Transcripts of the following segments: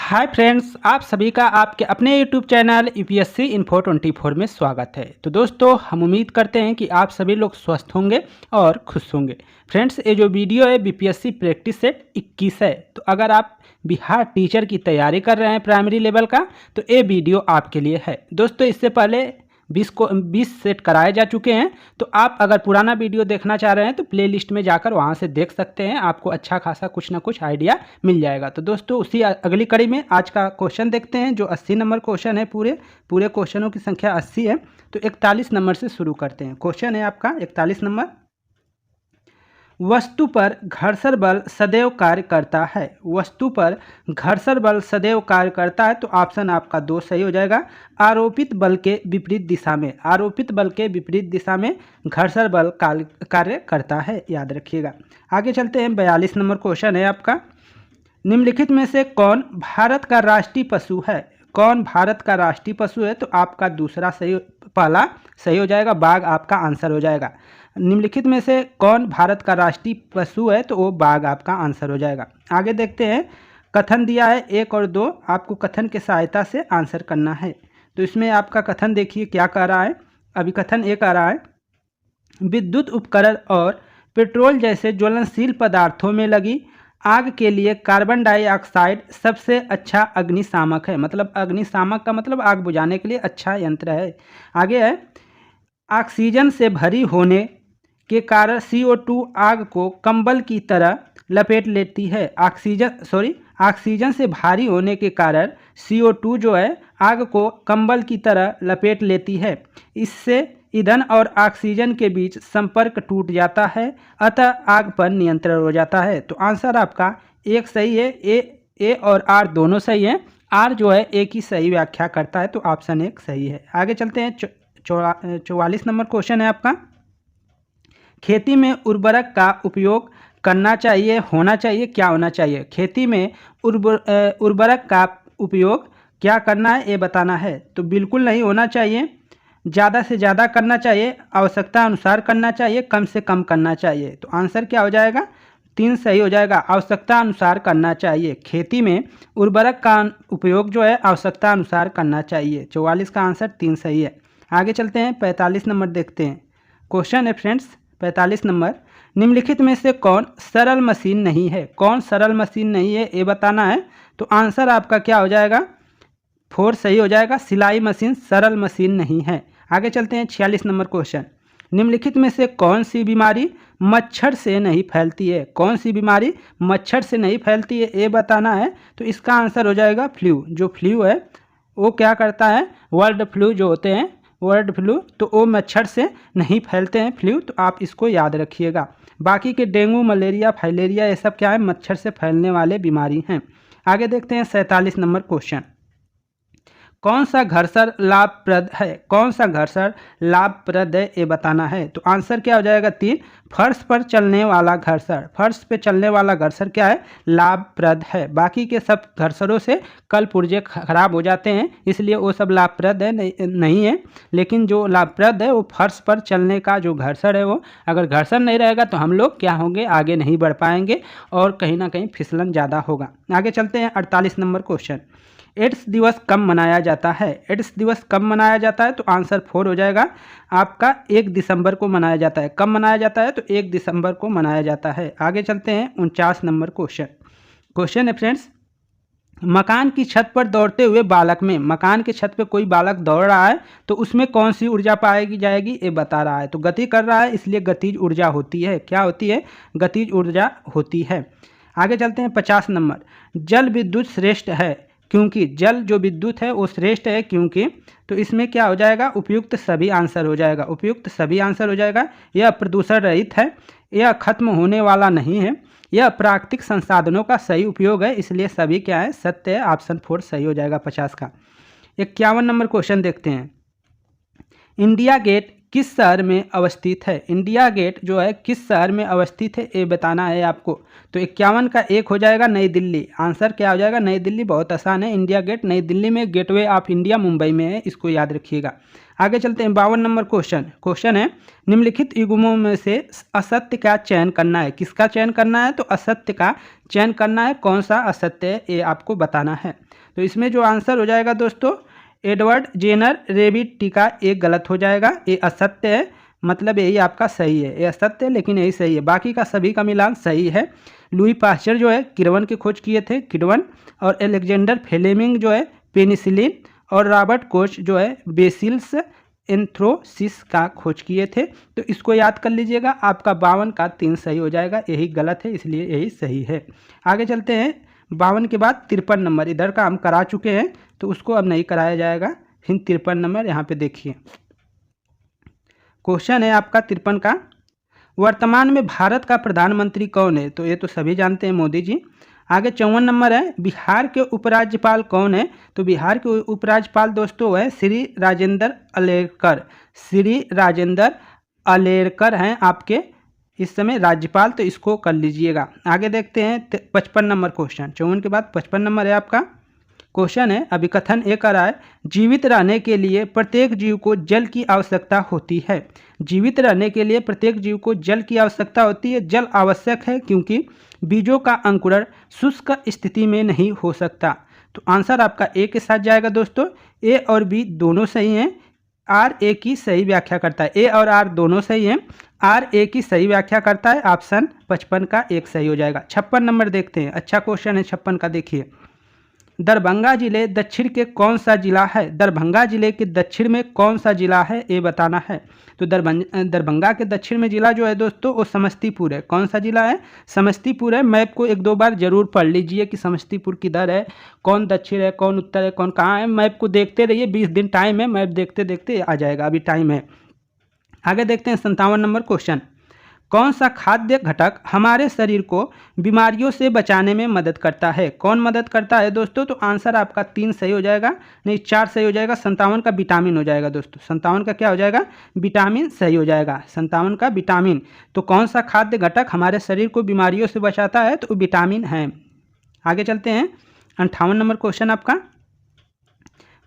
Hi friends, आप सभी का आपके अपने यूट्यूब चैनल यूपीएससी इन्फो 24 में स्वागत है। तो दोस्तों, हम उम्मीद करते हैं कि आप सभी लोग स्वस्थ होंगे और खुश होंगे। फ्रेंड्स, ये जो वीडियो है बीपीएससी प्रैक्टिस सेट 21 है। तो अगर आप बिहार टीचर की तैयारी कर रहे हैं प्राइमरी लेवल का, तो ये वीडियो आपके लिए है। दोस्तों, इससे पहले 20 सेट कराए जा चुके हैं। तो आप अगर पुराना वीडियो देखना चाह रहे हैं तो प्लेलिस्ट में जाकर वहां से देख सकते हैं। आपको अच्छा खासा कुछ ना कुछ आइडिया मिल जाएगा। तो दोस्तों, उसी अगली कड़ी में आज का क्वेश्चन देखते हैं, जो 80 नंबर क्वेश्चन है। पूरे क्वेश्चनों की संख्या 80 है। तो 41 नंबर से शुरू करते हैं। क्वेश्चन है आपका 41 नंबर। वस्तु पर घर्षण बल सदैव कार्य करता है। वस्तु पर घर्षण बल सदैव कार्य करता है। तो ऑप्शन आपका 2 सही हो जाएगा। आरोपित बल के विपरीत दिशा में, आरोपित बल के विपरीत दिशा में घर्षण बल कार्य करता है, याद रखिएगा। आगे चलते हैं। 42 नंबर क्वेश्चन है आपका। निम्नलिखित में से कौन भारत का राष्ट्रीय पशु है? कौन भारत का राष्ट्रीय पशु है? तो आपका दूसरा सही, पहला सही हो जाएगा। बाघ आपका आंसर हो जाएगा। निम्नलिखित में से कौन भारत का राष्ट्रीय पशु है? तो वो बाघ आपका आंसर हो जाएगा। आगे देखते हैं। कथन दिया है 1 और 2, आपको कथन की सहायता से आंसर करना है। तो इसमें आपका कथन देखिए क्या कह रहा है। अभी कथन 1 आ रहा है, विद्युत उपकरण और पेट्रोल जैसे ज्वलनशील पदार्थों में लगी आग के लिए कार्बन डाइऑक्साइड सबसे अच्छा अग्निशामक है। मतलब अग्निशामक का मतलब आग बुझाने के लिए अच्छा यंत्र है। आगे है, ऑक्सीजन से भरी होने के कारण CO2 आग को कंबल की तरह लपेट लेती है। ऑक्सीजन से भारी होने के कारण CO2 जो है आग को कंबल की तरह लपेट लेती है। इससे ईंधन और ऑक्सीजन के बीच संपर्क टूट जाता है, अतः आग पर नियंत्रण हो जाता है। तो आंसर आपका 1 सही है। ए और आर दोनों सही है। आर जो है एक ही सही व्याख्या करता है, तो ऑप्शन 1 सही है। आगे चलते हैं। 44 नंबर क्वेश्चन है आपका। खेती में उर्वरक का उपयोग करना चाहिए, होना चाहिए, क्या होना चाहिए? खेती में उर्वरक का उपयोग क्या करना है, ये बताना है। तो बिल्कुल नहीं होना चाहिए, ज़्यादा से ज़्यादा करना चाहिए, आवश्यकता अनुसार करना चाहिए, कम से कम करना चाहिए। तो आंसर क्या हो जाएगा? 3 सही हो जाएगा। आवश्यकता अनुसार करना चाहिए। खेती में उर्वरक का उपयोग जो है आवश्यकता अनुसार करना चाहिए। 44 का आंसर 3 सही है। आगे चलते हैं। 45 नंबर देखते हैं। क्वेश्चन है फ्रेंड्स 45 नंबर। निम्नलिखित में से कौन सरल मशीन नहीं है? कौन सरल मशीन नहीं है, ये बताना है। तो आंसर आपका क्या हो जाएगा? 4 सही हो जाएगा। सिलाई मशीन सरल मशीन नहीं है। आगे चलते हैं। 46 नंबर क्वेश्चन। निम्नलिखित में से कौन सी बीमारी मच्छर से नहीं फैलती है? कौन सी बीमारी मच्छर से नहीं फैलती है, ये बताना है। तो इसका आंसर हो जाएगा फ्लू। जो फ्लू है वो क्या करता है? वर्ल्ड फ्लू जो होते हैं, वर्ल्ड फ्लू, तो वो मच्छर से नहीं फैलते हैं फ्लू। तो आप इसको याद रखिएगा। बाकी के डेंगू, मलेरिया, फाइलेरिया, ये सब क्या है? मच्छर से फैलने वाले बीमारी हैं। आगे देखते हैं। 47 नंबर क्वेश्चन। कौन सा घर्षण लाभप्रद है? कौन सा घर्षण लाभप्रद है, ये बताना है। तो आंसर क्या हो जाएगा? 3। फर्श पर चलने वाला घर्षण। फर्श पे चलने वाला घर्षण क्या है? लाभप्रद है। बाकी के सब घर्षणों से कल पुर्जे खराब हो जाते हैं, इसलिए वो सब लाभप्रद है नहीं है। लेकिन जो लाभप्रद है वो फर्श पर चलने का जो घर्षण है, वो अगर घर्षण नहीं रहेगा तो हम लोग क्या होंगे? आगे नहीं बढ़ पाएंगे और कहीं ना कहीं फिसलन ज़्यादा होगा। आगे चलते हैं। 48 नंबर क्वेश्चन। एड्स दिवस कब मनाया जाता है? एड्स दिवस कब मनाया जाता है? तो आंसर 4 हो जाएगा। आपका 1 दिसंबर को मनाया जाता है। कब मनाया जाता है? तो 1 दिसंबर को मनाया जाता है। आगे चलते हैं। 49 नंबर क्वेश्चन। क्वेश्चन है फ्रेंड्स, मकान की छत पर दौड़ते हुए बालक में, मकान की छत पर कोई बालक दौड़ रहा है तो उसमें कौन सी ऊर्जा पाई जाएगी, ये बता रहा है। तो गति कर रहा है, इसलिए गतिज ऊर्जा होती है। क्या होती है? गतिज ऊर्जा होती है। आगे चलते हैं। 50 नंबर। जल विद्युत श्रेष्ठ है क्योंकि, जल जो विद्युत है वो श्रेष्ठ है क्योंकि। तो इसमें क्या हो जाएगा? उपयुक्त सभी आंसर हो जाएगा। उपयुक्त सभी आंसर हो जाएगा। यह प्रदूषण रहित है, यह खत्म होने वाला नहीं है, यह प्राकृतिक संसाधनों का सही उपयोग है, इसलिए सभी क्या है? सत्य है। ऑप्शन 4 सही हो जाएगा 50 का। 51 नंबर क्वेश्चन देखते हैं। इंडिया गेट किस शहर में अवस्थित है? इंडिया गेट जो है किस शहर में अवस्थित है, ये बताना है आपको। तो 51 का 1 हो जाएगा नई दिल्ली। आंसर क्या हो जाएगा? नई दिल्ली। बहुत आसान है। इंडिया गेट नई दिल्ली में, गेटवे ऑफ इंडिया मुंबई में है, इसको याद रखिएगा। आगे चलते हैं 52 नंबर क्वेश्चन है निम्नलिखित युग्मों में से असत्य का चयन करना है। किसका चयन करना है? तो असत्य का चयन करना है। कौन सा असत्य है ये आपको बताना है। तो इसमें जो आंसर हो जाएगा दोस्तों, एडवर्ड जेनर रेबिट टीका ये गलत हो जाएगा, ये असत्य है, मतलब यही आपका सही है। ये असत्य है लेकिन यही सही है, बाकी का सभी का मिलान सही है। लुई पास्चर जो है किण्वन की खोज किए थे, किण्वन, और अलेक्जेंडर फ्लेमिंग जो है पेनिसिलिन, और रॉबर्ट कोच जो है बेसिलस एंथ्रोसिस का खोज किए थे। तो इसको याद कर लीजिएगा, आपका 52 का 3 सही हो जाएगा, यही गलत है इसलिए यही सही है। आगे चलते हैं 52 के बाद 53 नंबर, इधर का हम करा चुके हैं तो उसको अब नहीं कराया जाएगा। फिर 53 नंबर यहाँ पे देखिए, क्वेश्चन है आपका 53 का, वर्तमान में भारत का प्रधानमंत्री कौन है? तो ये तो सभी जानते हैं, मोदी जी। आगे 54 नंबर है, बिहार के उपराज्यपाल कौन है? तो बिहार के उपराज्यपाल दोस्तों है श्री राजेंद्र अलेरकर। श्री राजेंद्र अलेरकर हैं आपके इस समय राज्यपाल, तो इसको कर लीजिएगा। आगे देखते हैं 55 नंबर क्वेश्चन, 54 के बाद 55 नंबर है आपका। क्वेश्चन है अभिकथन ये कर रहा है, जीवित रहने के लिए प्रत्येक जीव को जल की आवश्यकता होती है। जीवित रहने के लिए प्रत्येक जीव को जल की आवश्यकता होती है। जल आवश्यक है क्योंकि बीजों का अंकुरण शुष्क स्थिति में नहीं हो सकता। तो आंसर आपका ए के साथ जाएगा दोस्तों। ए और बी दोनों सही हैं, आर ए की सही व्याख्या करता है। ए और आर दोनों सही हैं, आर ए की सही व्याख्या करता है। ऑप्शन 55 का 1 सही हो जाएगा। 56 नंबर देखते हैं, अच्छा क्वेश्चन है 56 का, देखिए, दरभंगा जिले दक्षिण के कौन सा जिला है? दरभंगा जिले के दक्षिण में कौन सा जिला है ये बताना है। तो दरभंगा के दक्षिण में जिला जो है दोस्तों वो समस्तीपुर है। कौन सा जिला है? समस्तीपुर है। मैप को 1-2 बार जरूर पढ़ लीजिए कि समस्तीपुर किधर है, कौन दक्षिण है, कौन उत्तर है, कौन कहाँ है। मैप को देखते रहिए, 20 दिन टाइम है, मैप देखते देखते आ जाएगा, अभी टाइम है। आगे देखते हैं 57 नंबर क्वेश्चन, कौन सा खाद्य घटक हमारे शरीर को बीमारियों से बचाने में मदद करता है? कौन मदद करता है दोस्तों? तो आंसर आपका 3 सही हो जाएगा, नहीं 4 सही हो जाएगा। 57 का विटामिन हो जाएगा दोस्तों, 57 का क्या हो जाएगा? विटामिन सही हो जाएगा, 57 का विटामिन। तो कौन सा खाद्य घटक हमारे शरीर को बीमारियों से बचाता है? तो विटामिन है। आगे चलते हैं 58 नंबर क्वेश्चन आपका,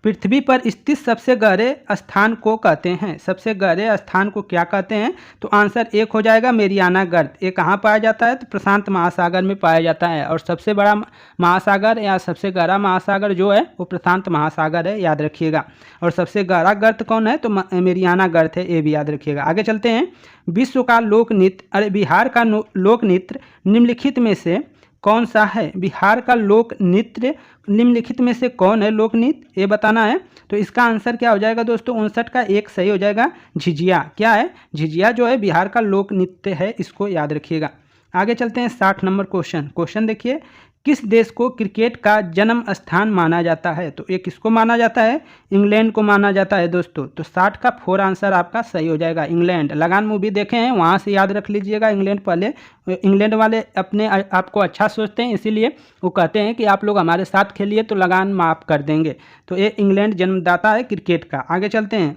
पृथ्वी पर स्थित सबसे गहरे स्थान को कहते हैं? सबसे गहरे स्थान को क्या कहते हैं? तो आंसर 1 हो जाएगा, मेरियाना गर्त। ये कहाँ पाया जाता है? तो प्रशांत महासागर में पाया जाता है। और सबसे बड़ा महासागर या सबसे गहरा महासागर जो है वो प्रशांत महासागर है, याद रखिएगा। और सबसे गहरा गर्त कौन है? तो मेरियाना गर्त है, ये भी याद रखिएगा। आगे चलते हैं, विश्व का लोक नृत्य, अरे बिहार का लोक नृत्य निम्नलिखित में से कौन सा है? बिहार का लोक नृत्य निम्नलिखित में से कौन है लोक नृत्य, ये बताना है। तो इसका आंसर क्या हो जाएगा दोस्तों? 59 का 1 सही हो जाएगा, झिझिया। क्या है? झिझिया जो है बिहार का लोक नृत्य है, इसको याद रखिएगा। आगे चलते हैं 60 नंबर क्वेश्चन देखिए, किस देश को क्रिकेट का जन्म स्थान माना जाता है? तो ये किसको माना जाता है? इंग्लैंड को माना जाता है दोस्तों। तो 60 का 4 आंसर आपका सही हो जाएगा, इंग्लैंड। लगान मूवी देखे हैं, वहाँ से याद रख लीजिएगा। इंग्लैंड पहले, इंग्लैंड वाले अपने आपको अच्छा सोचते हैं, इसीलिए वो कहते हैं कि आप लोग हमारे साथ खेलिए तो लगान माफ़ कर देंगे। तो ये इंग्लैंड जन्मदाता है क्रिकेट का। आगे चलते हैं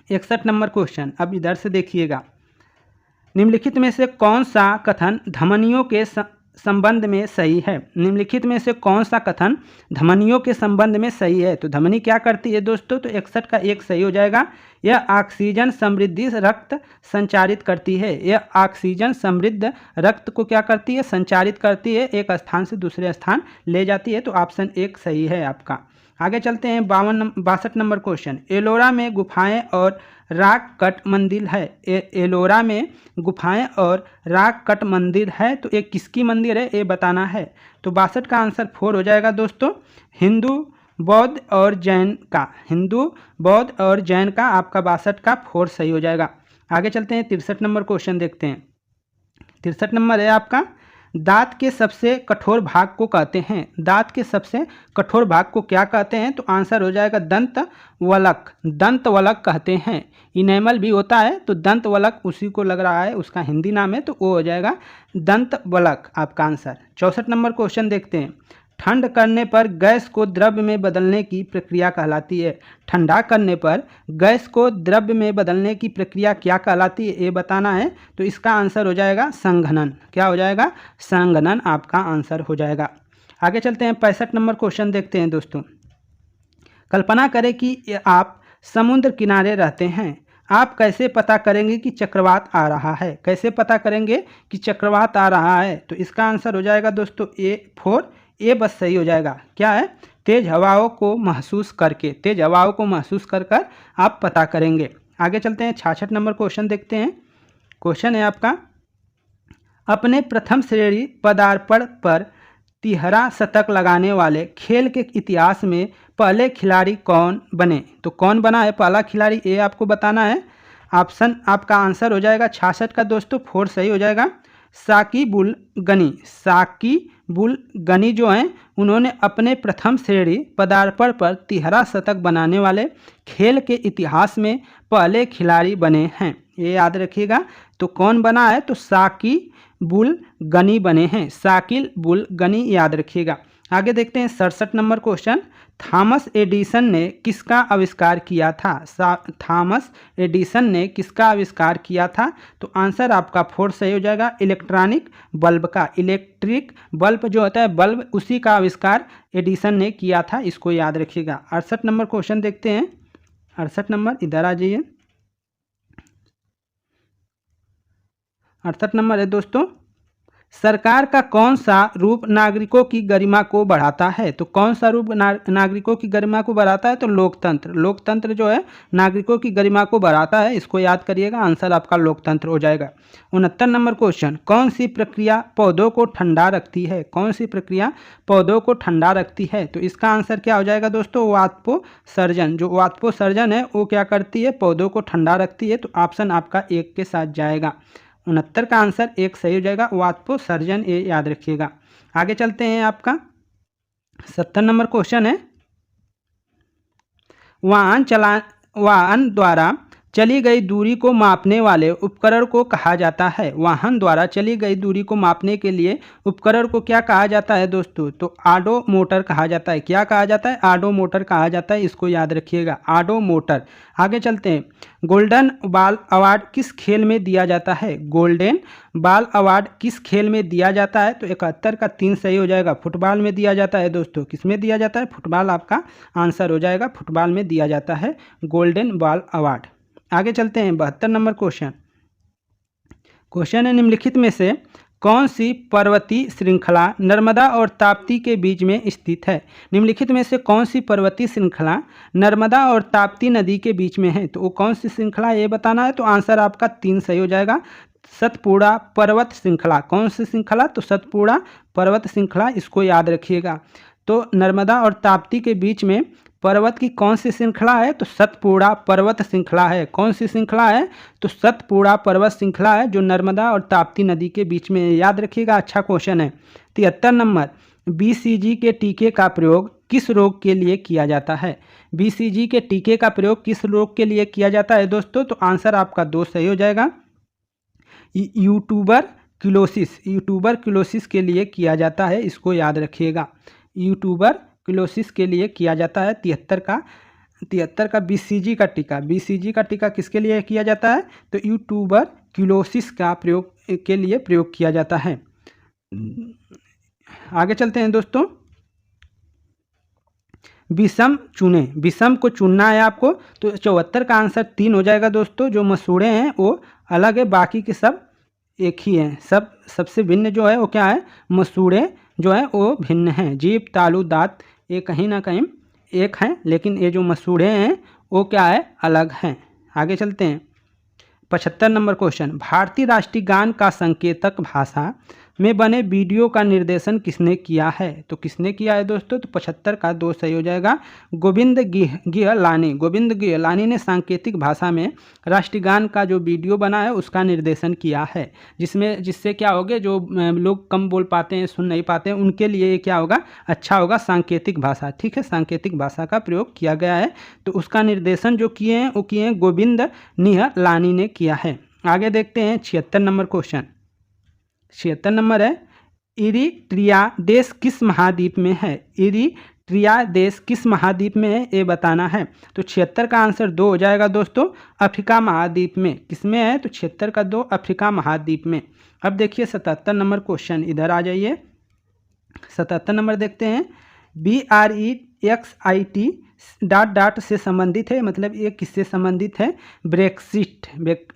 61 नंबर क्वेश्चन, अब इधर से देखिएगा, निम्नलिखित में से कौन सा कथन धमनियों के संबंध में सही है? निम्नलिखित में से कौन सा कथन धमनियों के संबंध में सही है? तो धमनी क्या करती है दोस्तों? तो 61 का 1 सही हो जाएगा, यह ऑक्सीजन समृद्धि रक्त संचारित करती है। यह ऑक्सीजन समृद्ध रक्त को क्या करती है? संचारित करती है, एक स्थान से दूसरे स्थान ले जाती है। तो ऑप्शन 1 सही है आपका। आगे चलते हैं 62 नंबर क्वेश्चन, एलोरा में गुफाएं और राक कट मंदिर है। एलोरा में गुफाएं और राक कट मंदिर है, तो ये किसकी मंदिर है ये बताना है। तो 62 का आंसर 4 हो जाएगा दोस्तों, हिंदू बौद्ध और जैन का। हिंदू बौद्ध और जैन का आपका 62 का 4 सही हो जाएगा। आगे चलते हैं 63 नंबर क्वेश्चन देखते हैं। 63 नंबर है आपका, दांत के सबसे कठोर भाग को कहते हैं? दांत के सबसे कठोर भाग को क्या कहते हैं? तो आंसर हो जाएगा दंत वलक। दंत वलक कहते हैं। इनेमल भी होता है तो दंत वलक उसी को लग रहा है, उसका हिंदी नाम है, तो वो हो जाएगा दंत वलक आपका आंसर। 64 नंबर क्वेश्चन देखते हैं, ठंड करने पर गैस को द्रव्य में बदलने की प्रक्रिया कहलाती है? ठंडा करने पर गैस को द्रव्य में बदलने की प्रक्रिया क्या कहलाती है ये बताना है। तो इसका आंसर हो जाएगा संघनन। क्या हो जाएगा? संघनन आपका आंसर हो जाएगा। आगे चलते हैं 65 नंबर क्वेश्चन देखते हैं दोस्तों, कल्पना करें कि आप समुद्र किनारे रहते हैं। आप कैसे पता करेंगे कि चक्रवात आ रहा है? कैसे पता करेंगे कि चक्रवात आ रहा है? तो इसका आंसर हो जाएगा दोस्तों A4। ए बस सही हो जाएगा। क्या है? तेज हवाओं को महसूस करके, तेज हवाओं को महसूस कर कर आप पता करेंगे। आगे चलते हैं, 66 नंबर क्वेश्चन देखते हैं। क्वेश्चन है आपका, अपने प्रथम श्रेणी पदार्पण पर 13 शतक लगाने वाले खेल के इतिहास में पहले खिलाड़ी कौन बने? तो कौन बना है पहला खिलाड़ी, ये आपको बताना है। ऑप्शन आपका आंसर हो जाएगा 66 का दोस्तों 4 सही हो जाएगा, साकिब उल गनी। साकिब उल गनी जो हैं उन्होंने अपने प्रथम श्रेणी पदार्पण पर 13 शतक बनाने वाले खेल के इतिहास में पहले खिलाड़ी बने हैं, ये याद रखिएगा। तो कौन बना है? तो साकिब उल गनी बने हैं, साकिब उल गनी याद रखिएगा। आगे देखते हैं 67 नंबर क्वेश्चन, थॉमस एडिसन ने किसका आविष्कार किया था? थॉमस एडिसन ने किसका आविष्कार किया था? तो आंसर आपका 4 सही हो जाएगा, इलेक्ट्रॉनिक बल्ब का। इलेक्ट्रिक बल्ब जो होता है बल्ब, उसी का आविष्कार एडिसन ने किया था, इसको याद रखिएगा। 68 नंबर क्वेश्चन देखते हैं। 68 नंबर, इधर आ जाइए। 68 नंबर है दोस्तों, सरकार का कौन सा रूप नागरिकों की गरिमा को बढ़ाता है? तो कौन सा रूप नागरिकों की गरिमा को बढ़ाता है? तो लोकतंत्र। लोकतंत्र जो है नागरिकों की गरिमा को बढ़ाता है, इसको याद करिएगा। आंसर आपका लोकतंत्र हो जाएगा। 69 नंबर क्वेश्चन, कौन सी प्रक्रिया पौधों को ठंडा रखती है? कौन सी प्रक्रिया पौधों को ठंडा रखती है? तो इसका आंसर क्या हो जाएगा दोस्तों? वाष्पोत्सर्जन। जो वाष्पोत्सर्जन है वो क्या करती है? पौधों को ठंडा रखती है। तो ऑप्शन आपका 1 के साथ जाएगा। 69 का आंसर 1 सही हो जाएगा, वाष्पोत्सर्जन, ये याद रखिएगा। आगे चलते हैं, आपका 70 नंबर क्वेश्चन है, वाहन द्वारा चली गई दूरी को मापने वाले उपकरण को कहा जाता है? वाहन द्वारा चली गई दूरी को मापने के लिए उपकरण को क्या कहा जाता है दोस्तों? तो ऑडोमीटर कहा जाता है। क्या कहा जाता है? ऑडोमीटर कहा जाता है, इसको याद रखिएगा, ऑडोमीटर। आगे चलते हैं, गोल्डन बॉल अवार्ड किस खेल में दिया जाता है? गोल्डन बॉल अवार्ड किस खेल में दिया जाता है? तो 71 का 3 सही हो जाएगा, फुटबॉल में दिया जाता है दोस्तों। किस में दिया जाता है? फुटबॉल आपका आंसर हो जाएगा, फुटबॉल में दिया जाता है गोल्डन बॉल अवार्ड। आगे चलते हैं, 72 नंबर क्वेश्चन। क्वेश्चन है, निम्नलिखित में से कौन सी पर्वतीय श्रृंखला नर्मदा और ताप्ती के बीच में स्थित है? निम्नलिखित में से कौन सी पर्वतीय श्रृंखला नर्मदा और ताप्ती नदी के बीच में है? तो वो कौन सी श्रृंखला ये बताना है। तो आंसर आपका 3 सही हो जाएगा, सतपुड़ा पर्वत श्रृंखला। कौन सी श्रृंखला? तो सतपुड़ा पर्वत श्रृंखला, इसको याद रखिएगा। तो नर्मदा और ताप्ती के बीच में पर्वत की कौन सी श्रृंखला है? तो सतपुड़ा पर्वत श्रृंखला है। कौन सी श्रृंखला है? तो सतपुड़ा पर्वत श्रृंखला है, जो नर्मदा और ताप्ती नदी के बीच में, याद रखिएगा। अच्छा क्वेश्चन है। 73 नंबर, BCG के टीके का प्रयोग किस रोग के लिए किया जाता है? BCG के टीके का प्रयोग किस रोग के लिए किया जाता है दोस्तों? तो आंसर आपका 2 सही हो जाएगा, ट्यूबरक्लोसिस के लिए किया जाता है, इसको याद रखिएगा। ट्यूबरक्लोसिस के लिए किया जाता है। 73 का BCG का टीका किसके लिए किया जाता है? तो ट्यूबरक्लोसिस का प्रयोग के लिए प्रयोग किया जाता है। आगे चलते हैं दोस्तों, विषम चुने। विषम को चुनना है आपको। तो 74 का आंसर 3 हो जाएगा दोस्तों। जो मसूड़े हैं वो अलग है, बाकी के सब एक ही हैं। सबसे भिन्न जो है वो क्या है? मसूड़े जो है वो भिन्न हैं। जीभ, तालू, दांत ये कहीं ना कहीं एक हैं, लेकिन ये जो मसूड़े हैं वो क्या है? अलग हैं। आगे चलते हैं, 75 नंबर क्वेश्चन, भारतीय राष्ट्रीय गान का संकेतक भाषा में बने वीडियो का निर्देशन किसने किया है? तो किसने किया है दोस्तों? तो 75 का 2 सही हो जाएगा, गोविंद गिहलानी। गोविंद गिहलानी ने सांकेतिक भाषा में राष्ट्रीय गान का जो वीडियो बना है उसका निर्देशन किया है, जिससे क्या होगा, जो लोग कम बोल पाते हैं, सुन नहीं पाते हैं, उनके लिए क्या होगा? अच्छा होगा, सांकेतिक भाषा। ठीक है, सांकेतिक भाषा का प्रयोग किया गया है। तो उसका निर्देशन जो किए हैं वो किए हैं गोविंद निहलानी ने किया है। आगे देखते हैं 76 नंबर क्वेश्चन। 76 नंबर है, इरिट्रिया देश किस महाद्वीप में है? इरिट्रिया देश किस महाद्वीप में है ये बताना है। तो 76 का आंसर 2 हो जाएगा दोस्तों, अफ्रीका महाद्वीप में। किसमें है? तो 76 का 2 अफ्रीका महाद्वीप में। अब देखिए 77 नंबर क्वेश्चन, इधर आ जाइए। 77 नंबर देखते हैं, XIT डॉट डॉट से संबंधित है, मतलब ये किससे संबंधित है? ब्रेक्सिट।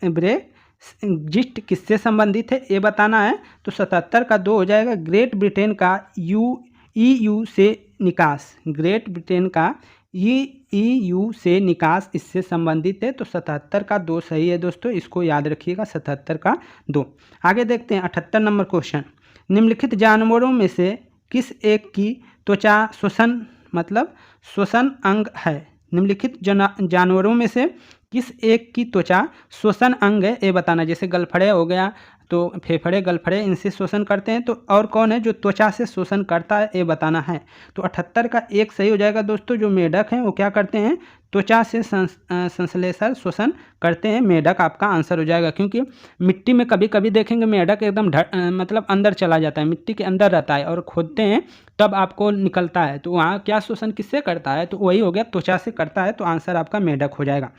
ब्रेक्जिट किससे संबंधित है ये बताना है। तो 77 का 2 हो जाएगा। ग्रेट ब्रिटेन का EU से निकास, ग्रेट ब्रिटेन का EU से निकास इससे संबंधित है। तो 77 का 2 सही है दोस्तों, इसको याद रखिएगा, 77 का 2। आगे देखते हैं 78 नंबर क्वेश्चन। निम्नलिखित जानवरों में से किस एक की त्वचा श्वसन मतलब श्वसन अंग है? निम्नलिखित जानवरों में से किस एक की त्वचा श्वसन अंग है ये बताना। जैसे गलफड़े हो गया, तो फेफड़े, गलफड़े इनसे शोषण करते हैं, तो और कौन है जो त्वचा से शोषण करता है ये बताना है। तो 78 का 1 सही हो जाएगा दोस्तों। जो मेढक हैं वो क्या करते हैं? त्वचा से संश्लेषण शोषण करते हैं। मेढक आपका आंसर हो जाएगा, क्योंकि मिट्टी में कभी कभी देखेंगे मेढक एकदम मतलब अंदर चला जाता है, मिट्टी के अंदर रहता है और खोदते हैं तब आपको निकलता है। तो वहाँ क्या शोषण किससे करता है? तो वही हो गया, त्वचा से करता है। तो आंसर आपका मेढक हो जाएगा।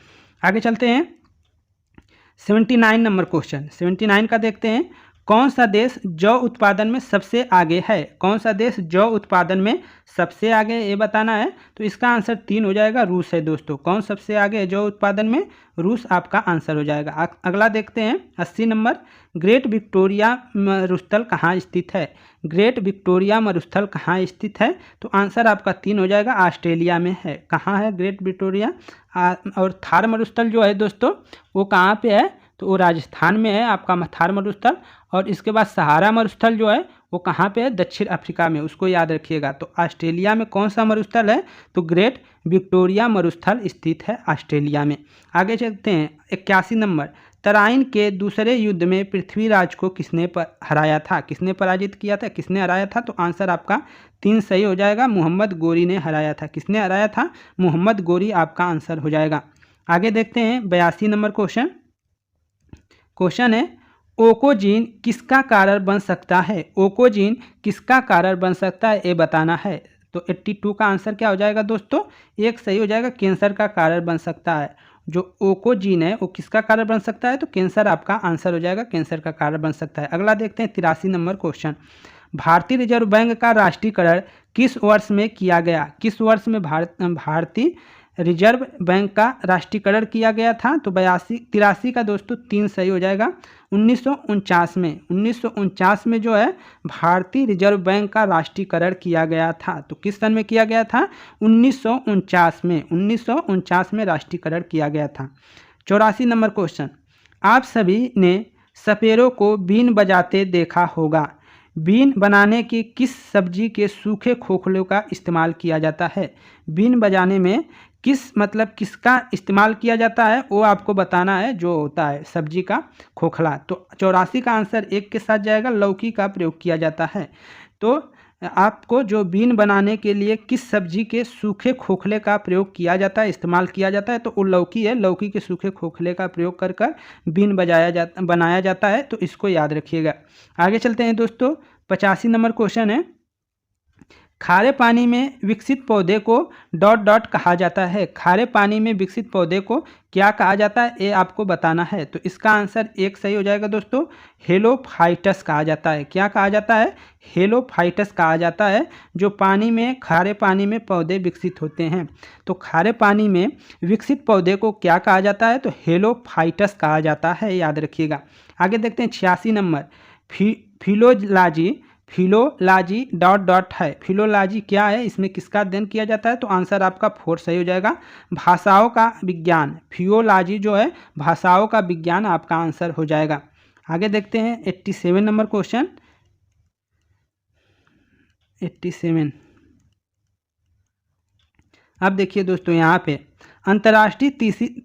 आगे चलते हैं 79 नंबर क्वेश्चन। 79 का देखते हैं। कौन सा देश जौ उत्पादन में सबसे आगे है? कौन सा देश जौ उत्पादन में सबसे आगे है ये बताना है। तो इसका आंसर 3 हो जाएगा, रूस है दोस्तों। कौन सबसे आगे है जौ उत्पादन में? रूस आपका आंसर हो जाएगा। अगला देखते हैं 80 नंबर। ग्रेट विक्टोरिया मरुस्थल कहाँ स्थित है? ग्रेट विक्टोरिया मरुस्थल कहाँ स्थित है? तो आंसर आपका 3 हो जाएगा, ऑस्ट्रेलिया में है। कहाँ है ग्रेट विक्टोरिया? और थार मरुस्थल जो है दोस्तों वो कहाँ पे है? तो वो राजस्थान में है आपका थार मरुस्थल। और इसके बाद सहारा मरुस्थल जो है वो कहाँ पे है? दक्षिण अफ्रीका में, उसको याद रखिएगा। तो ऑस्ट्रेलिया में कौन सा मरुस्थल है? तो ग्रेट विक्टोरिया मरुस्थल स्थित है ऑस्ट्रेलिया में। आगे चलते हैं 81 नंबर। तराइन के दूसरे युद्ध में पृथ्वीराज को किसने हराया था? किसने पराजित किया था? किसने हराया था? तो आंसर आपका 3 सही हो जाएगा, मोहम्मद गोरी ने हराया था। किसने हराया था? मोहम्मद गोरी आपका आंसर हो जाएगा। आगे देखते हैं 82 नंबर क्वेश्चन। क्वेश्चन है ओकोजीन किसका कारण बन सकता है? ओकोजीन किसका कारण बन सकता है ये बताना है। तो 82 का आंसर क्या हो जाएगा दोस्तों? 1 सही हो जाएगा, कैंसर का कारण बन सकता है। जो ओकोजीन है वो किसका कारण बन सकता है? तो कैंसर आपका आंसर हो जाएगा, कैंसर का कारण बन सकता है। अगला देखते हैं 83 नंबर क्वेश्चन। भारतीय रिजर्व बैंक का राष्ट्रीयकरण किस वर्ष में किया गया? किस वर्ष में भारतीय रिजर्व बैंक का राष्ट्रीयकरण किया गया था? तो 83 का दोस्तों 3 सही हो जाएगा, 1949 में। 1949 में जो है भारतीय रिजर्व बैंक का राष्ट्रीयकरण किया गया था। तो किस सन में किया गया था? 1949 में। 1949 में राष्ट्रीयकरण किया गया था। 84 नंबर क्वेश्चन। आप सभी ने सपेरों को बीन बजाते देखा होगा। बीन बनाने की किस सब्जी के सूखे खोखलों का इस्तेमाल किया जाता है? बीन बजाने में किसका इस्तेमाल किया जाता है वो आपको बताना है, जो होता है सब्जी का खोखला। तो 84 का आंसर 1 के साथ जाएगा, लौकी का प्रयोग किया जाता है। तो आपको जो बीन बनाने के लिए किस सब्जी के सूखे खोखले का प्रयोग किया जाता है, इस्तेमाल किया जाता है, तो वो लौकी है। लौकी के सूखे खोखले का प्रयोग कर बीन बनाया जाता है। तो इसको याद रखिएगा। आगे चलते हैं दोस्तों 85 नंबर क्वेश्चन है। खारे पानी में विकसित पौधे को डॉट डॉट कहा जाता है। खारे पानी में विकसित पौधे को क्या कहा जाता है ये आपको बताना है। तो इसका आंसर 1 सही हो जाएगा दोस्तों, हेलोफाइटस कहा जाता है। क्या कहा जाता है? हेलोफाइटस कहा जाता है, जो पानी में, खारे पानी में पौधे विकसित होते हैं। तो खारे पानी में विकसित पौधे को क्या कहा जाता है? तो हेलोफाइटस कहा जाता है, याद रखिएगा। आगे देखते हैं 86 नंबर। फिलोलॉजी डॉट डॉट है। फिलोलॉजी क्या है? इसमें किसका अध्ययन किया जाता है? तो आंसर आपका 4 सही हो जाएगा, भाषाओं का विज्ञान। फिलोलॉजी जो है भाषाओं का विज्ञान आपका आंसर हो जाएगा। आगे देखते हैं 87 नंबर क्वेश्चन। 87 अब देखिए दोस्तों, यहाँ पे अंतर्राष्ट्रीय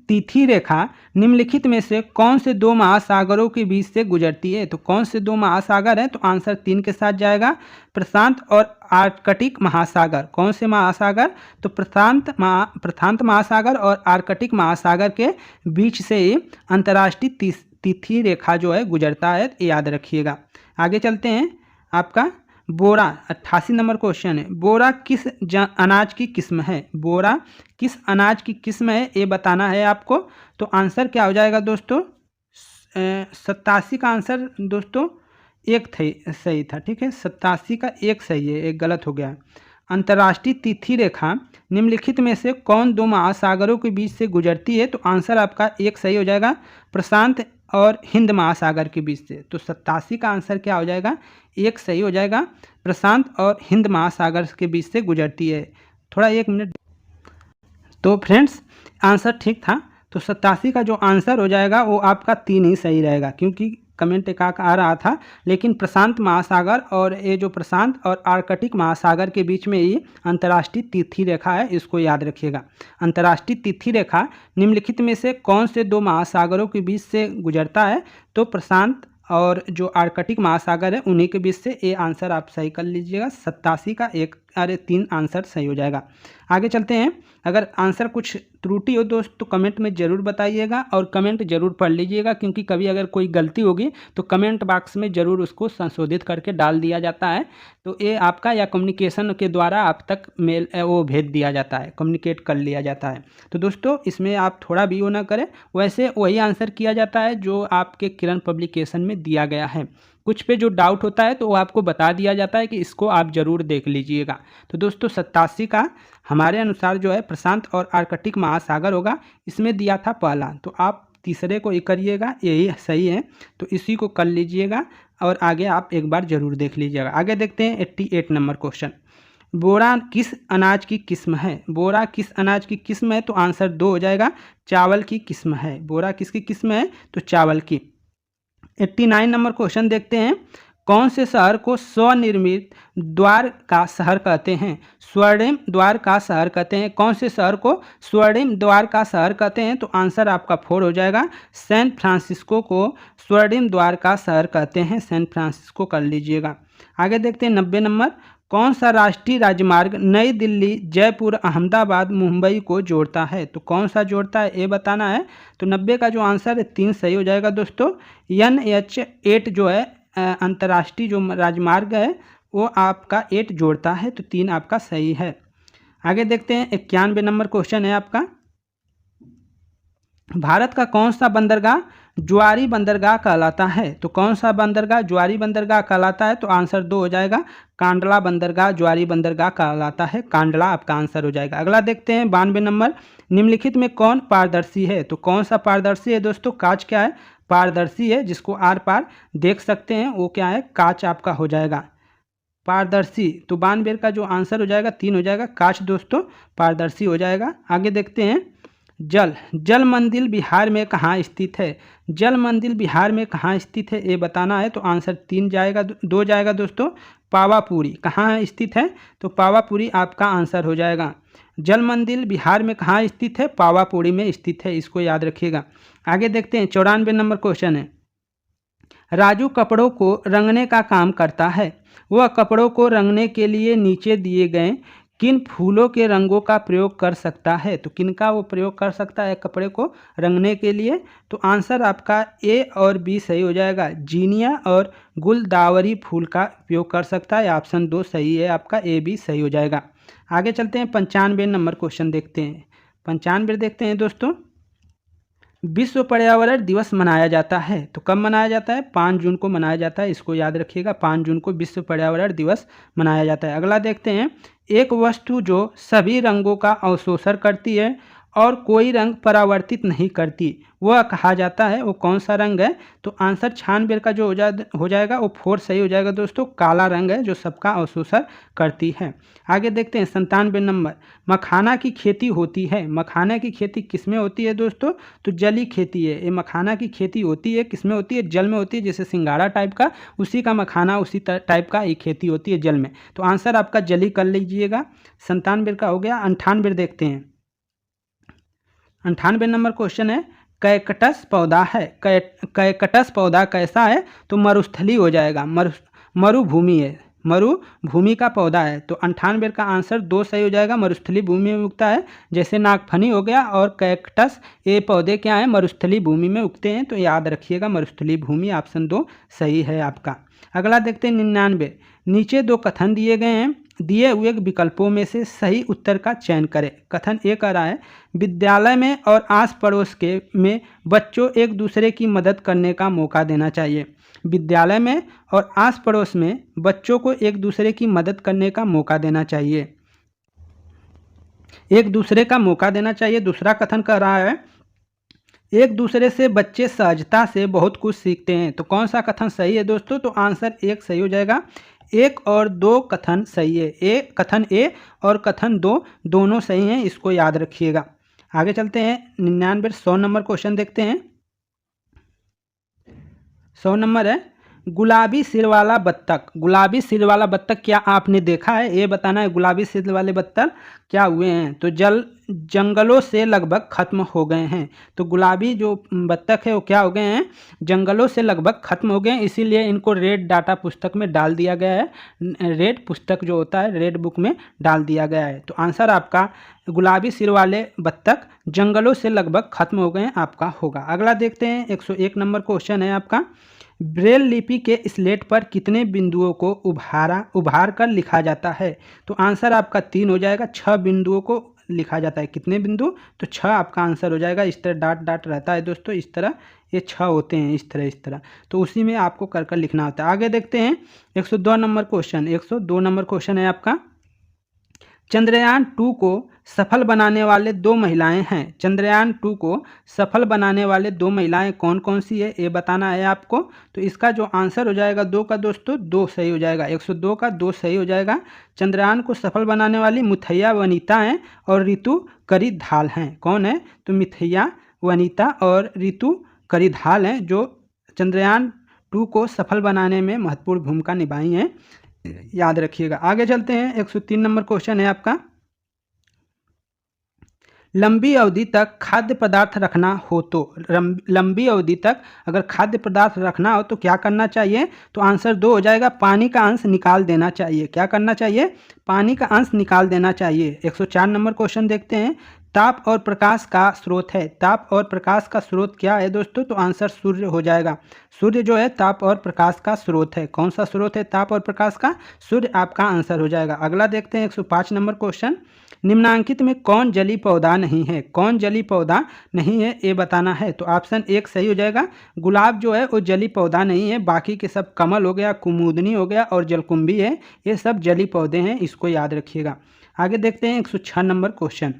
तिथि रेखा निम्नलिखित में से कौन से 2 महासागरों के बीच से गुजरती है? तो कौन से 2 महासागर हैं? तो आंसर 3 के साथ जाएगा, प्रशांत और आर्कटिक महासागर। कौन से महासागर? तो प्रशांत महासागर और आर्कटिक महासागर के बीच से ही अंतर्राष्ट्रीय तिथि रेखा जो है गुजरता है, याद रखिएगा। आगे चलते हैं आपका बोरा 88 नंबर क्वेश्चन है। बोरा किस अनाज की किस्म है? बोरा किस अनाज की किस्म है ये बताना है आपको। तो आंसर क्या हो जाएगा दोस्तों? 87 का आंसर दोस्तों 1 सही था, ठीक है। 87 का 1 सही है, 1 गलत हो गया। अंतर्राष्ट्रीय तिथि रेखा निम्नलिखित में से कौन दो महासागरों के बीच से गुजरती है? तो आंसर आपका एक सही हो जाएगा, प्रशांत और हिंद महासागर के बीच से। तो 87 का आंसर क्या हो जाएगा? एक सही हो जाएगा, प्रशांत और हिंद महासागर के बीच से गुजरती है। थोड़ा 1 मिनट। तो फ्रेंड्स आंसर ठीक था। तो 87 का जो आंसर हो जाएगा वो आपका 3 ही सही रहेगा, क्योंकि कमेंट एक आ रहा था, लेकिन प्रशांत महासागर और ये जो प्रशांत और आर्कटिक महासागर के बीच में ये अंतर्राष्ट्रीय तिथि रेखा है, इसको याद रखिएगा। अंतर्राष्ट्रीय तिथि रेखा निम्नलिखित में से कौन से दो महासागरों के बीच से गुजरता है? तो प्रशांत और जो आर्कटिक महासागर है उन्हीं के बीच से। ये आंसर आप सही कर लीजिएगा। 87 का 3 आंसर सही हो जाएगा। आगे चलते हैं। अगर आंसर कुछ त्रुटि हो दोस्त तो कमेंट में ज़रूर बताइएगा और कमेंट ज़रूर पढ़ लीजिएगा, क्योंकि कभी अगर कोई गलती होगी तो कमेंट बॉक्स में ज़रूर उसको संशोधित करके डाल दिया जाता है। तो ये आपका या कम्युनिकेशन के द्वारा आप तक मेल वो भेज दिया जाता है, कम्युनिकेट कर लिया जाता है। तो दोस्तों इसमें आप थोड़ा भी वो ना करें, वैसे वही आंसर किया जाता है जो आपके किरण पब्लिकेशन में दिया गया है। कुछ पे जो डाउट होता है तो वो आपको बता दिया जाता है कि इसको आप ज़रूर देख लीजिएगा। तो दोस्तों 87 का हमारे अनुसार जो है प्रशांत और आर्कटिक महासागर होगा, इसमें दिया था पहला। तो आप तीसरे को ही करिएगा, यही सही है, तो इसी को कर लीजिएगा और आगे आप एक बार ज़रूर देख लीजिएगा। आगे देखते हैं 88 नंबर क्वेश्चन। बोरा किस अनाज की किस्म है? बोरा किस अनाज की किस्म है? तो आंसर 2 हो जाएगा, चावल की किस्म है। बोरा किसकी किस्म है? तो चावल की। 89 नंबर क्वेश्चन देखते हैं। कौन से शहर को स्वनिर्मित द्वार का शहर कहते हैं? स्वर्णिम द्वार का शहर कहते हैं। कौन से शहर को स्वर्णिम द्वार का शहर कहते हैं? तो आंसर आपका 4 हो जाएगा, सैन फ्रांसिस्को को स्वर्णिम द्वार का शहर कहते हैं। सैन फ्रांसिस्को कर लीजिएगा। आगे देखते हैं 90 नंबर। कौन सा राष्ट्रीय राजमार्ग नई दिल्ली, जयपुर, अहमदाबाद, मुंबई को जोड़ता है? तो कौन सा जोड़ता है ये बताना है। तो 90 का जो आंसर है 3 सही हो जाएगा दोस्तों। NH8 जो है अंतर्राष्ट्रीय जो राजमार्ग है वो आपका 8 जोड़ता है, तो 3 आपका सही है। आगे देखते हैं 91 नंबर क्वेश्चन है आपका। भारत का कौन सा बंदरगाह ज्वारी बंदरगाह कहलाता है? तो कौन सा बंदरगाह ज्वारी बंदरगाह कहलाता है? तो आंसर 2 हो जाएगा, कांडला बंदरगाह ज्वारी बंदरगाह कहलाता है। कांडला आपका आंसर हो जाएगा। अगला देखते हैं 92 नंबर। निम्नलिखित में कौन पारदर्शी है? तो कौन सा पारदर्शी है दोस्तों? कांच क्या है? पारदर्शी है, जिसको आर पार देख सकते हैं, वो क्या है? कांच आपका हो जाएगा पारदर्शी। तो 92 का जो आंसर हो जाएगा 3 हो जाएगा, कांच दोस्तों पारदर्शी हो जाएगा। आगे देखते हैं जल मंदिर बिहार में कहाँ स्थित है? जल मंदिर बिहार में कहाँ स्थित है ये बताना है। तो आंसर 3 जाएगा, 2 जाएगा दोस्तों। पावापुरी कहाँ स्थित है? तो पावापुरी आपका आंसर हो जाएगा। जल मंदिर बिहार में कहाँ स्थित है? पावापुरी में स्थित है, इसको याद रखिएगा। आगे देखते हैं 94 नंबर क्वेश्चन है। राजू कपड़ों को रंगने का काम करता है। वह कपड़ों को रंगने के लिए नीचे दिए गए किन फूलों के रंगों का प्रयोग कर सकता है? तो किन का वो प्रयोग कर सकता है कपड़े को रंगने के लिए? तो आंसर आपका ए और बी सही हो जाएगा। जीनिया और गुलदावरी फूल का उपयोग कर सकता है। ऑप्शन 2 सही है आपका, ए बी सही हो जाएगा। आगे चलते हैं 95 नंबर क्वेश्चन देखते हैं। 95 देखते हैं दोस्तों। विश्व पर्यावरण दिवस मनाया जाता है, तो कब मनाया जाता है? 5 जून को मनाया जाता है, इसको याद रखिएगा। 5 जून को विश्व पर्यावरण दिवस मनाया जाता है। अगला देखते हैं। एक वस्तु जो सभी रंगों का अवशोषण करती है और कोई रंग परावर्तित नहीं करती, वह कहा जाता है, वो कौन सा रंग है? तो आंसर 96 का जो हो जाएगा वो 4 सही हो जाएगा दोस्तों। काला रंग है जो सबका अवशोषण करती है। आगे देखते हैं 97 नंबर। मखाना की खेती होती है। मखाना की खेती किसमें होती है दोस्तों? तो जली खेती है। ये मखाना की खेती होती है किसमें होती है? जल में होती है, जैसे सिंगाड़ा टाइप का, उसी का मखाना उसी टाइप का ये खेती होती है जल में। तो आंसर आपका जली कर लीजिएगा। 97 का हो गया। 98 देखते हैं। 98 नंबर क्वेश्चन है। कैकटस पौधा है। कैकटस पौधा कैसा है? तो मरुस्थली हो जाएगा। मरुभूमि है, मरुभूमि का पौधा है। तो 98 का आंसर 2 सही हो जाएगा। मरुस्थली भूमि में उगता है, जैसे नागफनी हो गया और कैक्टस, ये पौधे क्या हैं? मरुस्थली भूमि में उगते हैं, तो याद रखिएगा मरुस्थली भूमि। ऑप्शन 2 सही है आपका। अगला देखते हैं 99। नीचे 2 कथन दिए गए हैं, दिए हुए विकल्पों में से सही उत्तर का चयन करें। कथन ए कह रहा है, विद्यालय में और आस पड़ोस के में बच्चों एक दूसरे की मदद करने का मौका देना चाहिए। विद्यालय में और आस पड़ोस में बच्चों को एक दूसरे की मदद करने का मौका देना चाहिए। एक दूसरे का मौका देना चाहिए। दूसरा कथन कह रहा है एक दूसरे से बच्चे सहजता से बहुत कुछ सीखते हैं। तो कौन सा कथन सही है दोस्तों? तो आंसर एक सही हो जाएगा। एक और दो कथन सही है। कथन ए और कथन दो दोनों सही हैं, इसको याद रखिएगा। आगे चलते हैं 100 नंबर क्वेश्चन देखते हैं। 100 नंबर है गुलाबी सिर वाला बत्तख। गुलाबी सिर वाला बत्तख क्या आपने देखा है? ये बताना है। गुलाबी सिर वाले बत्तख क्या हुए हैं? तो जंगलों से लगभग खत्म हो गए हैं। तो गुलाबी जो बत्तख है वो क्या हो गए हैं? जंगलों से लगभग खत्म हो गए हैं, इसीलिए इनको रेड डाटा पुस्तक में डाल दिया गया है। रेड पुस्तक जो होता है रेड बुक में डाल दिया गया है। तो आंसर आपका गुलाबी सिर वाले बत्तख जंगलों से लगभग खत्म हो गए हैं आपका होगा। अगला देखते हैं 101 नंबर क्वेश्चन है आपका ब्रेल लिपि के स्लेट पर कितने बिंदुओं को उभार कर लिखा जाता है? तो आंसर आपका 3 हो जाएगा। 6 बिंदुओं को लिखा जाता है। कितने बिंदु? तो 6 आपका आंसर हो जाएगा। इस तरह डाट डाट रहता है दोस्तों, इस तरह ये 6 होते हैं, इस तरह। तो उसी में आपको कर लिखना होता है। आगे देखते हैं 102 नंबर क्वेश्चन। 102 नंबर क्वेश्चन है आपका चंद्रयान 2 को सफल बनाने वाले 2 महिलाएं हैं। चंद्रयान 2 को सफल बनाने वाले 2 महिलाएं कौन कौन सी है ये बताना है आपको। तो इसका जो आंसर हो जाएगा 2 का दोस्तों 2 सही हो जाएगा। 102 का 2 सही हो जाएगा। चंद्रयान को सफल बनाने वाली मुथैया वनीता हैं और ऋतु करिधाल हैं। कौन है? तो मुथैया वनीता और ऋतु करिधाल हैं जो चंद्रयान 2 को सफल बनाने में महत्वपूर्ण भूमिका निभाई हैं, याद रखिएगा। आगे चलते हैं 103 नंबर क्वेश्चन है आपका लंबी अवधि तक खाद्य पदार्थ रखना हो तो लंबी अवधि तक अगर खाद्य पदार्थ रखना हो तो क्या करना चाहिए? तो आंसर 2 हो जाएगा। पानी का अंश निकाल देना चाहिए। क्या करना चाहिए? पानी का अंश निकाल देना चाहिए। 104 नंबर क्वेश्चन देखते हैं ताप और प्रकाश का स्रोत है। ताप और प्रकाश का स्रोत क्या है दोस्तों? तो आंसर सूर्य हो जाएगा। सूर्य जो है ताप और प्रकाश का स्रोत है। कौन सा स्रोत है ताप और प्रकाश का? सूर्य आपका आंसर हो जाएगा। अगला देखते हैं 105 नंबर क्वेश्चन निम्नांकित में कौन जलीय पौधा नहीं है? कौन जलीय पौधा नहीं है ये बताना है। तो ऑप्शन 1 सही हो जाएगा। गुलाब जो है वो जलीय पौधा नहीं है। बाकी के सब कमल हो गया, कुमुदनी हो गया और जलकुंभी है, ये सब जलीय पौधे हैं, इसको याद रखिएगा। आगे देखते हैं 106 नंबर क्वेश्चन।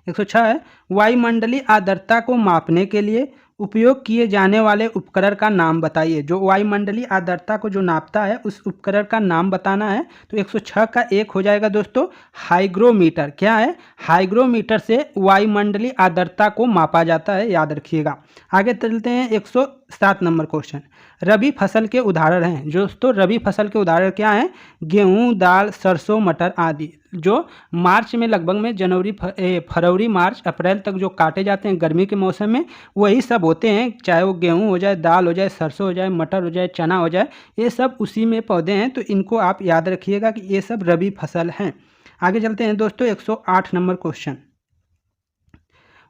106 है वायुमंडलीय आर्द्रता को मापने के लिए उपयोग किए जाने वाले उपकरण का नाम बताइए। जो वायुमंडलीय आर्द्रता को जो नापता है उस उपकरण का नाम बताना है। तो 106 का 1 हो जाएगा दोस्तों हाइग्रोमीटर। क्या है? हाइग्रोमीटर से वायुमंडलीय आर्द्रता को मापा जाता है, याद रखिएगा। आगे चलते हैं 107 नंबर क्वेश्चन रबी फसल के उदाहरण हैं। दोस्तों रबी फसल के उदाहरण क्या हैं? गेहूं, दाल, सरसों, मटर आदि जो मार्च में लगभग में फरवरी, मार्च, अप्रैल तक जो काटे जाते हैं गर्मी के मौसम में, वही सब होते हैं। चाहे वो गेहूं हो जाए, दाल हो जाए, सरसों हो जाए, मटर हो जाए, चना हो जाए, ये सब उसी में पौधे हैं। तो इनको आप याद रखिएगा कि ये सब रबी फसल हैं। आगे चलते हैं दोस्तों 108 नंबर क्वेश्चन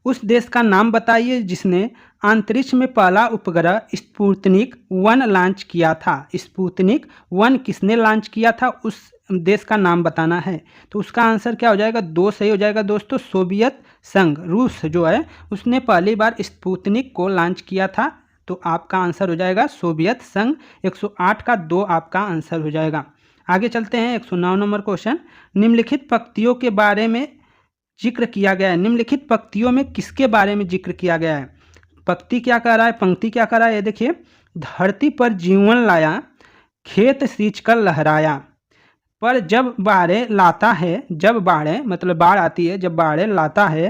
उस देश का नाम बताइए जिसने अंतरिक्ष में पहला उपग्रह स्पुतनिक 1 लॉन्च किया था। स्पुतनिक 1 किसने लॉन्च किया था? उस देश का नाम बताना है। तो उसका आंसर क्या हो जाएगा? 2 सही हो जाएगा दोस्तों। सोवियत संघ, रूस जो है उसने पहली बार स्पुतनिक को लॉन्च किया था। तो आपका आंसर हो जाएगा सोवियत संघ। 108 का 2 आपका आंसर हो जाएगा। आगे चलते हैं 109 नंबर क्वेश्चन निम्नलिखित पंक्तियों के बारे में जिक्र किया गया है। निम्नलिखित पंक्तियों में किसके बारे में जिक्र किया गया है? पंक्ति क्या कह रहा है, पंक्ति क्या कह रहा है? ये देखिए धरती पर जीवन लाया, खेत सींच कर लहराया, पर जब बाढ़ें लाता है, जब बाढ़ें मतलब बाढ़ आती है, जब बाढ़ें लाता है,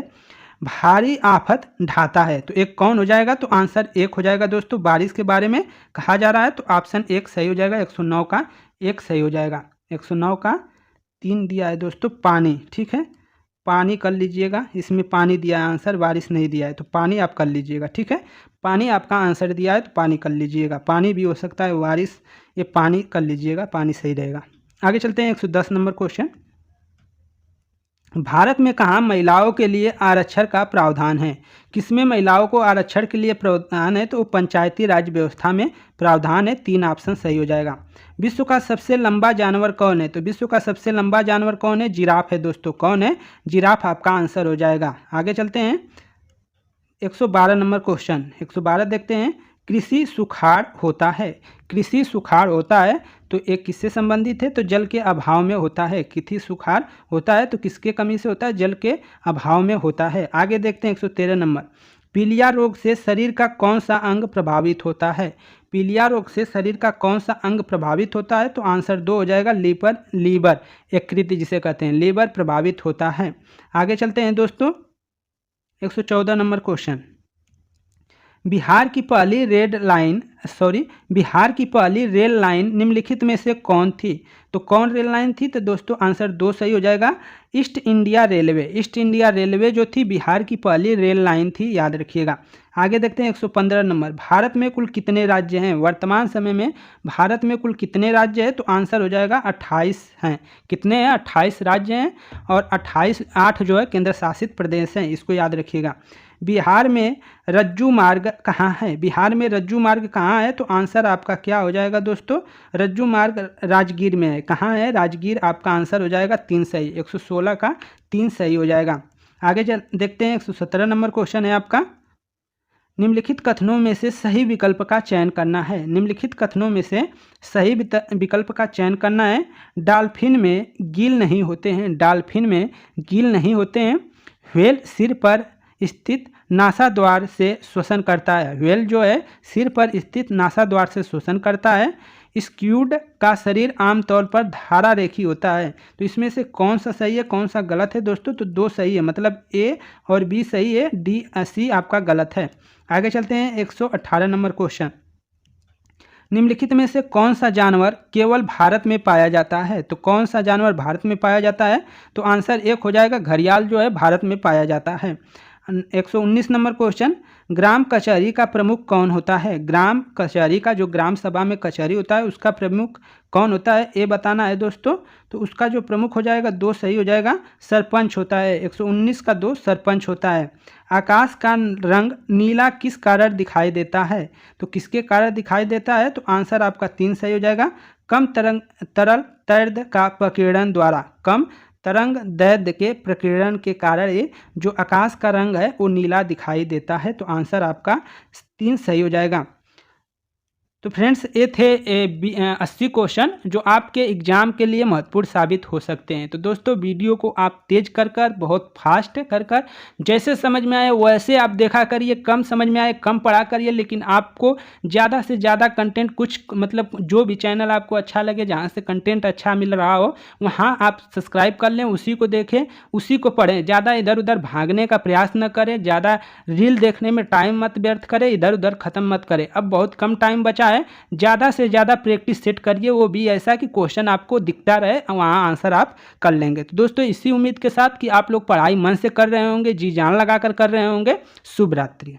भारी आफत ढाता है। तो एक कौन हो जाएगा? तो आंसर 1 हो जाएगा दोस्तों। बारिश के बारे में कहा जा रहा है तो ऑप्शन 1 सही हो जाएगा। 109 का 1 सही हो जाएगा। 109 का 3 दिया है दोस्तों पानी, ठीक है, पानी कर लीजिएगा। इसमें पानी दिया है आंसर, बारिश नहीं दिया है, तो पानी आप कर लीजिएगा, ठीक है। पानी आपका आंसर दिया है तो पानी कर लीजिएगा। पानी भी हो सकता है, बारिश, ये पानी कर लीजिएगा, पानी सही रहेगा। आगे चलते हैं 110 नंबर क्वेश्चन भारत में कहाँ महिलाओं के लिए आरक्षण का प्रावधान है? किसमें महिलाओं को आरक्षण के लिए प्रावधान है? तो वो पंचायती राज व्यवस्था में प्रावधान है। 3 ऑप्शन सही हो जाएगा। विश्व का सबसे लंबा जानवर कौन है? तो विश्व का सबसे लंबा जानवर कौन है? जिराफ है दोस्तों। कौन है? जिराफ आपका आंसर हो जाएगा। आगे चलते हैं 112 नंबर क्वेश्चन 112 देखते हैं कृषि सुखाड़ होता है। कृषि सुखाड़ होता है तो ये किससे संबंधित है? तो जल के अभाव में होता है। कृषि सुखाड़ होता है तो किसके कमी से होता है? जल के अभाव में होता है। आगे देखते हैं 113 नंबर। पीलिया रोग से शरीर का कौन सा अंग प्रभावित होता है? पीलिया रोग से शरीर का कौन सा अंग प्रभावित होता है? तो आंसर 2 हो जाएगा लीवर यकृत जिसे कहते हैं, लीवर प्रभावित होता है। आगे चलते हैं दोस्तों 114 नंबर क्वेश्चन। बिहार की पहली रेल लाइन निम्नलिखित में से कौन थी? तो कौन रेल लाइन थी? तो दोस्तों आंसर 2 सही हो जाएगा, east India railway. East India railway जो थी बिहार की पहली रेल लाइन थी, याद रखिएगा। आगे देखते हैं 115 नंबर। भारत में कुल कितने राज्य हैं? वर्तमान समय में भारत में कुल कितने राज्य हैं? तो आंसर हो जाएगा 28 हैं। कितने हैं? 28 राज्य हैं और 8 जो है केंद्र शासित प्रदेश हैं, इसको याद रखिएगा। बिहार में रज्जू मार्ग कहाँ है? बिहार में रज्जू मार्ग कहाँ है? तो आंसर आपका क्या हो जाएगा दोस्तों? रज्जू मार्ग राजगीर में है। कहाँ है? राजगीर। आपका आंसर हो जाएगा 3 सही, 116 का 3 सही हो जाएगा। आगे देखते हैं 117 नंबर क्वेश्चन है आपका। निम्नलिखित कथनों में से सही विकल्प का चयन करना है। निम्नलिखित कथनों में से सही विकल्प का चयन करना है। डॉल्फिन में गिल नहीं होते हैं। डॉल्फिन में गिल नहीं होते हैं। व्हेल सिर पर स्थित नासाद्वार से श्वसन करता है। व्हेल जो है सिर पर स्थित नासाद्वार से श्वसन करता है। स्क्यूड का शरीर आमतौर पर धारा रेखी होता है। तो इसमें से कौन सा सही है, कौन सा गलत है दोस्तों? तो 2 सही है, मतलब ए और बी सही है, डी सी आपका गलत है। आगे चलते हैं 118 नंबर क्वेश्चन। निम्नलिखित में से कौन सा जानवर केवल भारत में पाया जाता है? तो कौन सा जानवर भारत में पाया जाता है? तो आंसर 1 हो जाएगा, घड़ियाल जो है भारत में पाया जाता है। 119 नंबर क्वेश्चन। ग्राम कचहरी का प्रमुख कौन होता है? ग्राम कचहरी का जो ग्राम सभा में कचहरी होता है उसका प्रमुख कौन होता है, ये बताना है दोस्तों। तो उसका जो प्रमुख हो जाएगा 2 सही हो जाएगा, सरपंच होता है। 119 का 2 सरपंच होता है। आकाश का रंग नीला किस कारण दिखाई देता है? तो किसके कारण दिखाई देता है? तो आंसर आपका 3 सही हो जाएगा, कम तरल दैर्ध्य का प्रकीर्णन द्वारा। कम तरंग दैर्ध्य के प्रकीर्णन के कारण ये जो आकाश का रंग है वो नीला दिखाई देता है। तो आंसर आपका 3 सही हो जाएगा। तो फ्रेंड्स ये थे 80 क्वेश्चन जो आपके एग्ज़ाम के लिए महत्वपूर्ण साबित हो सकते हैं। तो दोस्तों वीडियो को आप तेज कर बहुत फास्ट कर जैसे समझ में आए वैसे आप देखा करिए, कम समझ में आए कम पढ़ा करिए, लेकिन आपको ज़्यादा से ज़्यादा कंटेंट कुछ मतलब जो भी चैनल आपको अच्छा लगे, जहाँ से कंटेंट अच्छा मिल रहा हो वहाँ आप सब्सक्राइब कर लें, उसी को देखें, उसी को पढ़ें। ज़्यादा इधर उधर भागने का प्रयास न करें, ज़्यादा रील देखने में टाइम मत व्यर्थ करें, इधर उधर ख़त्म मत करें। अब बहुत कम टाइम बचा है, ज़्यादा से ज़्यादा प्रैक्टिस सेट करिए, वो भी ऐसा कि क्वेश्चन आपको दिखता रहे, वहाँ आंसर आप कर लेंगे। तो दोस्तों इसी उम्मीद के साथ कि आप लोग पढ़ाई मन से कर रहे होंगे, जी जान लगाकर कर रहे होंगे। शुभ रात्रि।